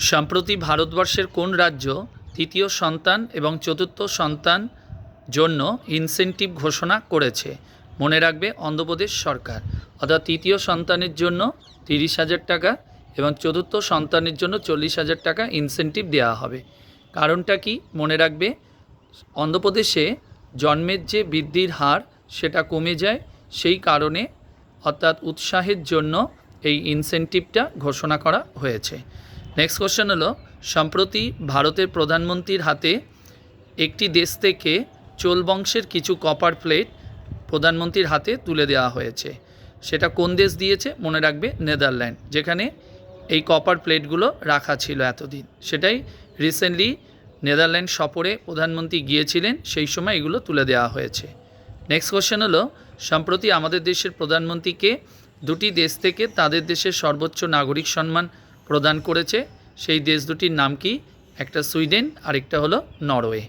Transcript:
সম্প্রতি ভারতবর্ষের কোন রাজ্য তৃতীয় সন্তান এবং চতুর্থ সন্তান জন্য ইনসেন্টিভ ঘোষণা করেছে? মনে রাখবে অন্ধ্রপ্রদেশ সরকার। অর্থাৎ তৃতীয় সন্তানের জন্য 30,000 টাকা এবং চতুর্থ সন্তানের জন্য 40,000 টাকা ইনসেন্টিভ দেওয়া হবে। কারণটা কি মনে রাখবে, অন্ধ্রপ্রদেশে জন্মের যে বৃদ্ধির হার সেটা কমে যায়, সেই কারণে অর্থাৎ উৎসাহের জন্য এই ইনসেন্টিভটা ঘোষণা করা হয়েছে। নেক্সট কোশ্চেন হলো, সম্প্রতি ভারতের প্রধানমন্ত্রীর হাতে একটি দেশ থেকে চোল বংশের কিছু কপার প্লেট প্রধানমন্ত্রীর হাতে তুলে দেওয়া হয়েছে। সেটা কোন দেশ দিয়েছে? মনে রাখবে নেদারল্যান্ড, যেখানে এই কপার প্লেটগুলো রাখা ছিল এতদিন। সেটাই রিসেন্টলি নেদারল্যান্ড সফরে প্রধানমন্ত্রী গিয়েছিলেন, সেই সময় এগুলো তুলে দেওয়া হয়েছে। নেক্সট কোশ্চেন হলো, সম্প্রতি আমাদের দেশের প্রধানমন্ত্রীকে দুটি দেশ থেকে তাদের দেশের সর্বোচ্চ নাগরিক সম্মান প্রদান করেছে। সেই দেশ দুটির নাম কি? একটা সুইডেন, আরেকটা হলো নরওয়ে।